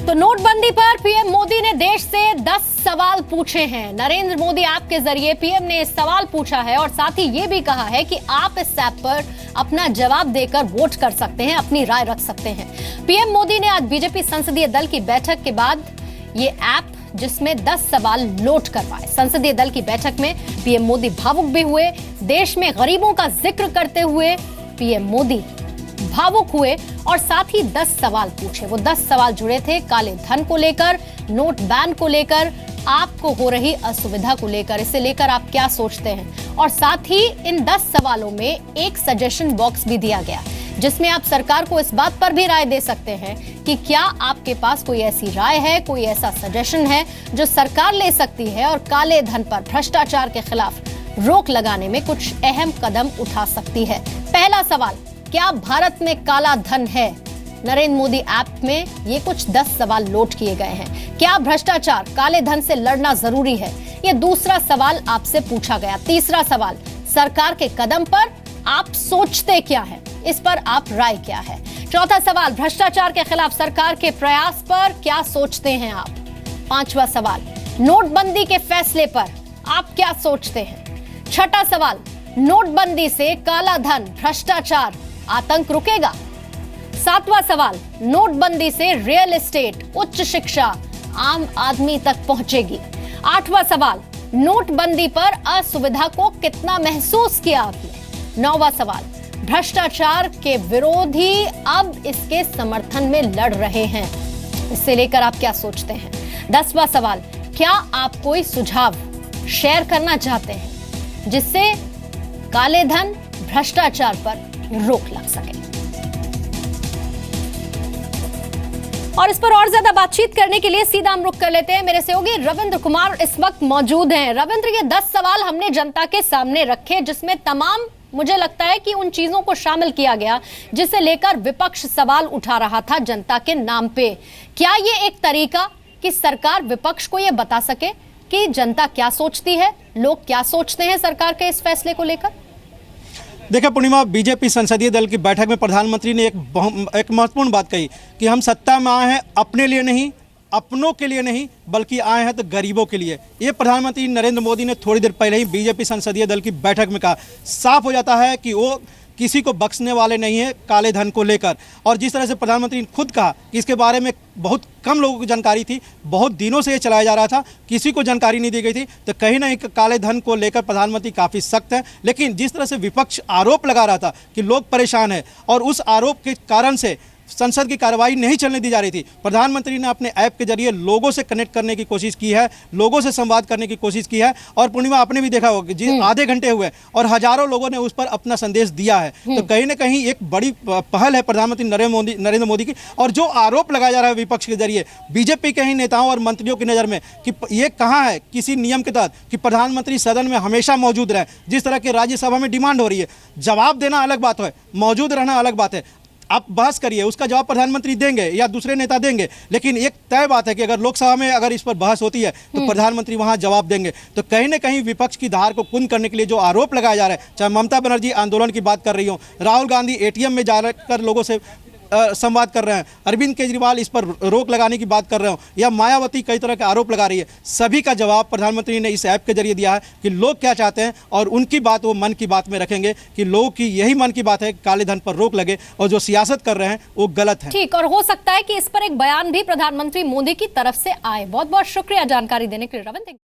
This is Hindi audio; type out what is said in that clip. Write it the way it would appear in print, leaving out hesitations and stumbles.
तो नोटबंदी पर पीएम मोदी ने देश से 10 सवाल पूछे हैं। नरेंद्र मोदी ऐप के जरिए पीएम ने सवाल पूछा है और साथ ही ये भी कहा है कि आप इस ऐप पर अपना जवाब देकर वोट कर सकते हैं, अपनी राय रख सकते हैं। पीएम मोदी ने आज बीजेपी संसदीय दल की बैठक के बाद ये ऐप जिसमें 10 सवाल लोड करवाए। संसदीय दल की बैठक में पीएम मोदी भावुक भी हुए। देश में गरीबों का जिक्र करते हुए पीएम मोदी भावुक हुए और साथ ही 10 सवाल पूछे। वो 10 सवाल जुड़े थे काले धन को लेकर, नोट बैन को लेकर, आपको हो रही असुविधा को लेकर। इसे लेकर आप क्या सोचते हैं? और साथ ही इन 10 सवालों में एक सजेशन बॉक्स भी दिया गया जिसमें आप सरकार को इस बात पर भी राय दे सकते हैं कि क्या आपके पास कोई ऐसी राय है, कोई ऐसा सजेशन है जो सरकार ले सकती है और काले धन पर, भ्रष्टाचार के खिलाफ रोक लगाने में कुछ अहम कदम उठा सकती है। पहला सवाल, क्या भारत में काला धन है? नरेंद्र मोदी ऐप में ये कुछ 10 सवाल लोड किए गए हैं। क्या भ्रष्टाचार, काले धन से लड़ना जरूरी है? ये दूसरा सवाल आपसे पूछा गया। तीसरा सवाल, सरकार के कदम पर आप सोचते क्या है, इस पर आप राय क्या है? चौथा सवाल, भ्रष्टाचार के खिलाफ सरकार के प्रयास पर क्या सोचते हैं आप? पांचवा सवाल, नोटबंदी के फैसले पर आप क्या सोचते हैं? छठा सवाल, नोटबंदी से काला धन, भ्रष्टाचार, आतंक रुकेगा? सातवां सवाल, नोटबंदी से रियल एस्टेट, उच्च शिक्षा आम आदमी तक पहुंचेगी? आठवां सवाल, नोटबंदी पर असुविधा को कितना महसूस किया आपने? नौवां सवाल, भ्रष्टाचार के विरोधी अब इसके समर्थन में लड़ रहे हैं, इससे लेकर आप क्या सोचते हैं? 10वां सवाल, क्या आप कोई सुझाव शेयर करना चाहते हैं जिससे काले धन, भ्रष्टाचार पर रोक लग सके? और इस पर और ज्यादा बातचीत करने के लिए सीधा हम रुख कर लेते हैं। मेरे सहयोगी रविंद्र कुमार इस वक्त मौजूद हैं। रविंद्र, ये 10 सवाल हमने जनता के सामने रखे जिसमें तमाम, मुझे लगता है कि उन चीजों को शामिल किया गया जिसे लेकर विपक्ष सवाल उठा रहा था जनता के नाम पे। क्या ये एक तरीका कि सरकार विपक्ष को ये बता सके कि जनता क्या सोचती है, लोग क्या सोचते हैं सरकार के इस फैसले को लेकर? देखिए पूर्णिमा, बीजेपी संसदीय दल की बैठक में प्रधानमंत्री ने एक महत्वपूर्ण बात कही कि हम सत्ता में आए हैं अपने लिए नहीं, अपनों के लिए नहीं, बल्कि आए हैं तो गरीबों के लिए। ये प्रधानमंत्री नरेंद्र मोदी ने थोड़ी देर पहले ही बीजेपी संसदीय दल की बैठक में कहा। साफ हो जाता है कि वो किसी को बख्शने वाले नहीं है काले धन को लेकर। और जिस तरह से प्रधानमंत्री ने खुद कहा कि इसके बारे में बहुत कम लोगों को जानकारी थी, बहुत दिनों से ये चलाया जा रहा था, किसी को जानकारी नहीं दी गई थी, तो कहीं ना कहीं काले धन को लेकर प्रधानमंत्री काफ़ी सख्त है। लेकिन जिस तरह से विपक्ष आरोप लगा रहा था कि लोग परेशान हैं और उस आरोप के कारण से संसद की कार्रवाई नहीं चलने दी जा रही थी, प्रधानमंत्री ने अपने ऐप के जरिए लोगों से कनेक्ट करने की कोशिश की है, लोगों से संवाद करने की कोशिश की है। और पूर्णिमा, आपने भी देखा होगा जी, आधे घंटे हुए और हजारों लोगों ने उस पर अपना संदेश दिया है। तो कहीं ना कहीं एक बड़ी पहल है प्रधानमंत्री नरेंद्र मोदी की। और जो आरोप लगाया जा रहा है विपक्ष के जरिए बीजेपी के ही नेताओं और मंत्रियों की नज़र में कि ये कहाँ है किसी नियम के तहत कि प्रधानमंत्री सदन में हमेशा मौजूद रहे, जिस तरह की राज्यसभा में डिमांड हो रही है। जवाब देना अलग बात है, मौजूद रहना अलग बात है। आप बहस करिए, उसका जवाब प्रधानमंत्री देंगे या दूसरे नेता देंगे, लेकिन एक तय बात है कि अगर लोकसभा में अगर इस पर बहस होती है तो प्रधानमंत्री वहां जवाब देंगे। तो कहीं ना कहीं विपक्ष की धार को कुंद करने के लिए जो आरोप लगाया जा रहा है, चाहे ममता बनर्जी आंदोलन की बात कर रही हो, राहुल गांधी एटीएम में जाकर लोगों से संवाद कर रहे हैं, अरविंद केजरीवाल इस पर रोक लगाने की बात कर रहे हो, या मायावती कई तरह के आरोप लगा रही है, सभी का जवाब प्रधानमंत्री ने इस ऐप के जरिए दिया है कि लोग क्या चाहते हैं और उनकी बात वो मन की बात में रखेंगे कि लोगों की यही मन की बात है, काले धन पर रोक लगे और जो सियासत कर रहे हैं वो गलत है। ठीक, और हो सकता है कि इस पर एक बयान भी प्रधानमंत्री मोदी की तरफ से आए। बहुत बहुत शुक्रिया जानकारी देने के लिए रविंद्र।